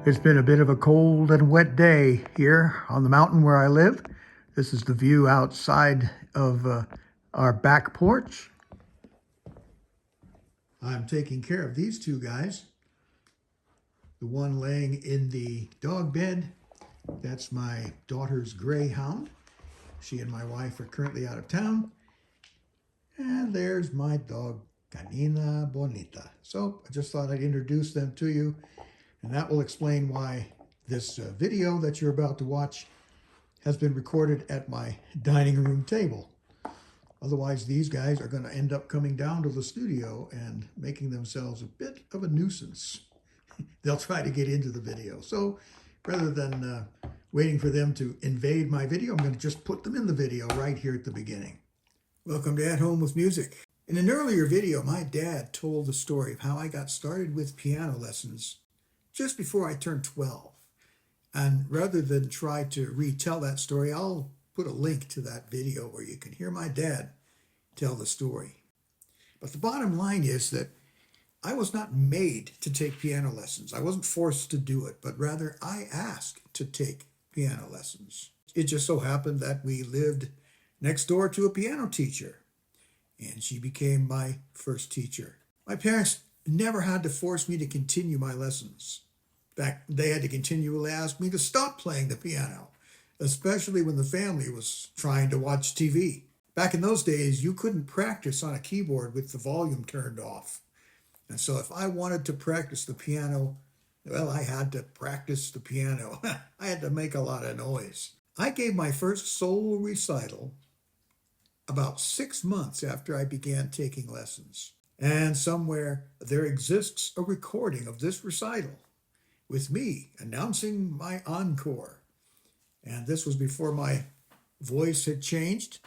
It's been a bit of a cold and wet day here on the mountain where I live. This is the view outside of our back porch. I'm taking care of these two guys. The one laying in the dog bed, that's my daughter's greyhound. She and my wife are currently out of town. And there's my dog, Canina Bonita. So I just thought I'd introduce them to you, and that will explain why this video that you're about to watch has been recorded at my dining room table. Otherwise, these guys are going to end up coming down to the studio and making themselves a bit of a nuisance. They'll try to get into the video. So rather than waiting for them to invade my video, I'm going to just put them in the video right here at the beginning. Welcome to At Home with Music. In an earlier video, my dad told the story of how I got started with piano lessons just before I turned 12. And rather than try to retell that story, I'll put a link to that video where you can hear my dad tell the story. But the bottom line is that I was not made to take piano lessons. I wasn't forced to do it, but rather I asked to take piano lessons. It just so happened that we lived next door to a piano teacher, and she became my first teacher. My parents never had to force me to continue my lessons. In fact, they had to continually ask me to stop playing the piano, especially when the family was trying to watch TV. Back in those days, you couldn't practice on a keyboard with the volume turned off. And so if I wanted to practice the piano, well, I had to practice the piano. I had to make a lot of noise. I gave my first solo recital about 6 months after I began taking lessons. And somewhere there exists a recording of this recital with me announcing my encore. And this was before my voice had changed.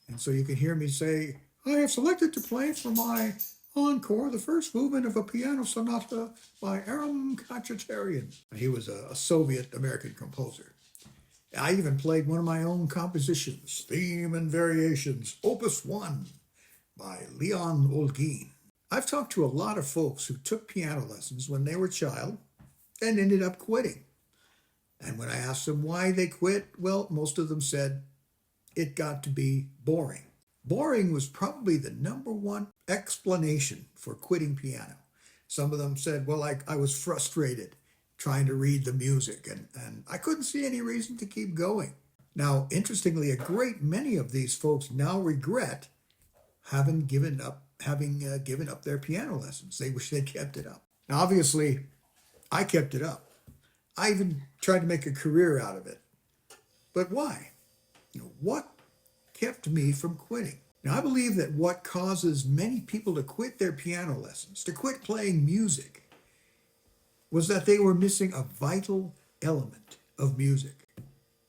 And so you can hear me say, I have selected to play for my encore the first movement of a piano sonata by Aram Khachaturian. He was a Soviet American composer. I even played one of my own compositions, Theme and Variations, Opus 1 by Leon Olgin. I've talked to a lot of folks who took piano lessons when they were a child and ended up quitting. And when I asked them why they quit, well, most of them said it got to be boring. Boring was probably the number one explanation for quitting piano. Some of them said, well, I was frustrated trying to read the music, and I couldn't see any reason to keep going. Now, interestingly, a great many of these folks now regret having given up their piano lessons. They wish they'd kept it up. Now, obviously, I kept it up. I even tried to make a career out of it. But why? What kept me from quitting? Now, I believe that what causes many people to quit their piano lessons, to quit playing music, was that they were missing a vital element of music.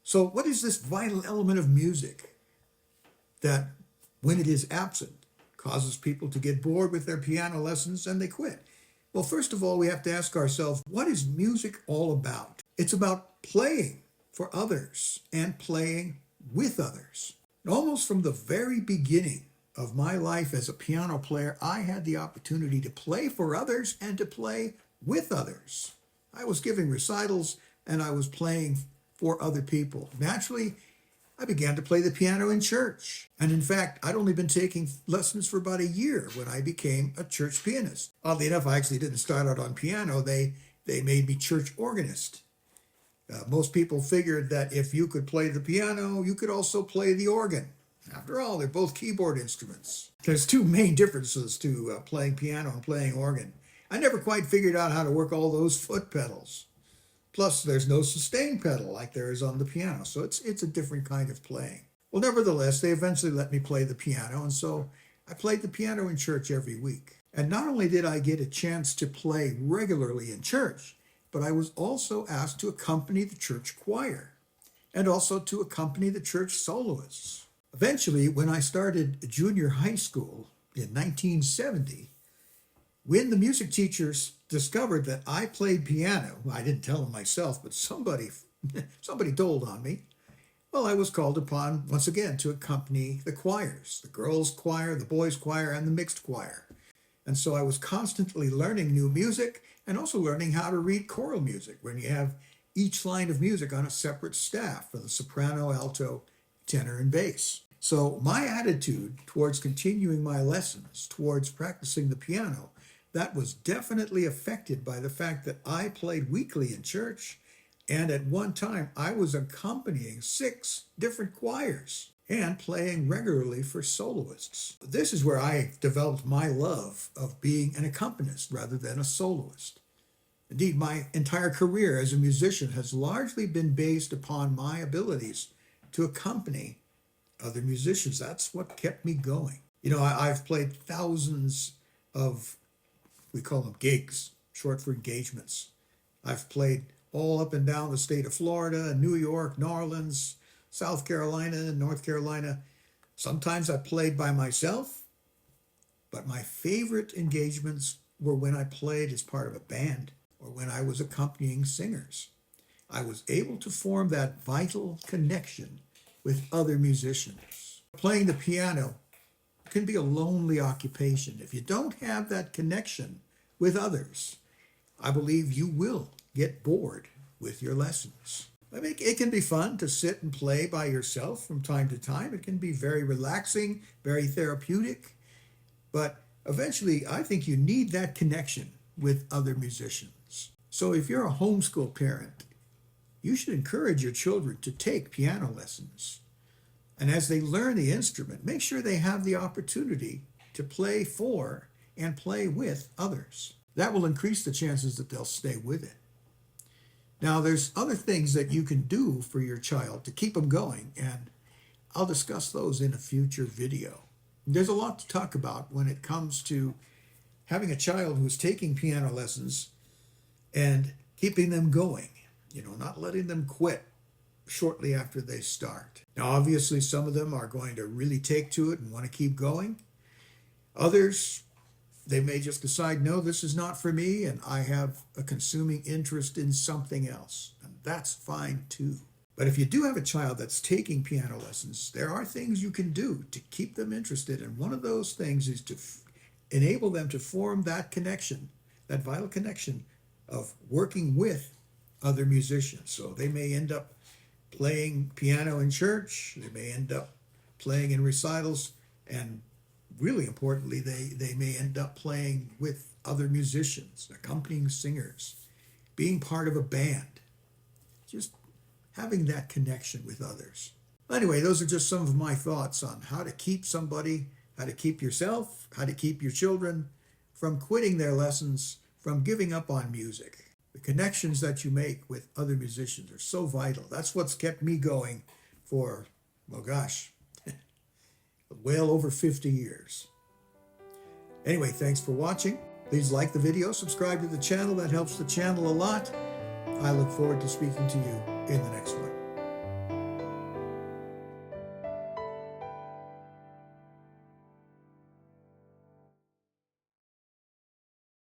So what is this vital element of music that, when it is absent, causes people to get bored with their piano lessons and they quit? Well, first of all, we have to ask ourselves, what is music all about? It's about playing for others and playing with others. And almost from the very beginning of my life as a piano player, I had the opportunity to play for others and to play with others. I was giving recitals and I was playing for other people. Naturally, I began to play the piano in church. And in fact, I'd only been taking lessons for about a year when I became a church pianist. Oddly enough, I actually didn't start out on piano. They made me church organist. Most people figured that if you could play the piano, you could also play the organ. After all, they're both keyboard instruments. There's two main differences to playing piano and playing organ. I never quite figured out how to work all those foot pedals. Plus, there's no sustain pedal like there is on the piano, so it's a different kind of playing. Well, nevertheless, they eventually let me play the piano, and so I played the piano in church every week. And not only did I get a chance to play regularly in church, but I was also asked to accompany the church choir and also to accompany the church soloists. Eventually, when I started junior high school in 1970, when the music teachers discovered that I played piano, I didn't tell them myself, but somebody told on me, well, I was called upon once again to accompany the choirs, the girls' choir, the boys' choir, and the mixed choir. And so I was constantly learning new music and also learning how to read choral music when you have each line of music on a separate staff for the soprano, alto, tenor, and bass. So my attitude towards continuing my lessons, towards practicing the piano, that was definitely affected by the fact that I played weekly in church, and at one time I was accompanying 6 different choirs and playing regularly for soloists. This is where I developed my love of being an accompanist rather than a soloist. Indeed, my entire career as a musician has largely been based upon my abilities to accompany other musicians. That's what kept me going. You know, I've played thousands of, we call them gigs, short for engagements. I've played all up and down the state of Florida, New York, New Orleans, South Carolina, North Carolina. Sometimes I played by myself, but my favorite engagements were when I played as part of a band or when I was accompanying singers. I was able to form that vital connection with other musicians. Playing the piano can be a lonely occupation. If you don't have that connection with others, I believe you will get bored with your lessons. I mean, it can be fun to sit and play by yourself from time to time. It can be very relaxing, very therapeutic, but eventually I think you need that connection with other musicians. So if you're a homeschool parent, you should encourage your children to take piano lessons. And as they learn the instrument, make sure they have the opportunity to play for and play with others. That will increase the chances that they'll stay with it. Now, there's other things that you can do for your child to keep them going, and I'll discuss those in a future video. There's a lot to talk about when it comes to having a child who's taking piano lessons and keeping them going, not letting them quit shortly after they start. Now, obviously, some of them are going to really take to it and want to keep going. Others, they may just decide, no, this is not for me, and I have a consuming interest in something else. And that's fine too. But if you do have a child that's taking piano lessons, there are things you can do to keep them interested. And one of those things is to enable them to form that connection, that vital connection of working with other musicians. So they may end up playing piano in church, they may end up playing in recitals, and really importantly, they may end up playing with other musicians, accompanying singers, being part of a band, just having that connection with others. Anyway, those are just some of my thoughts on how to keep somebody, how to keep yourself, how to keep your children from quitting their lessons, from giving up on music. The connections that you make with other musicians are so vital. That's what's kept me going for, well over 50 years. Anyway, thanks for watching. Please like the video, subscribe to the channel. That helps the channel a lot. I look forward to speaking to you in the next one.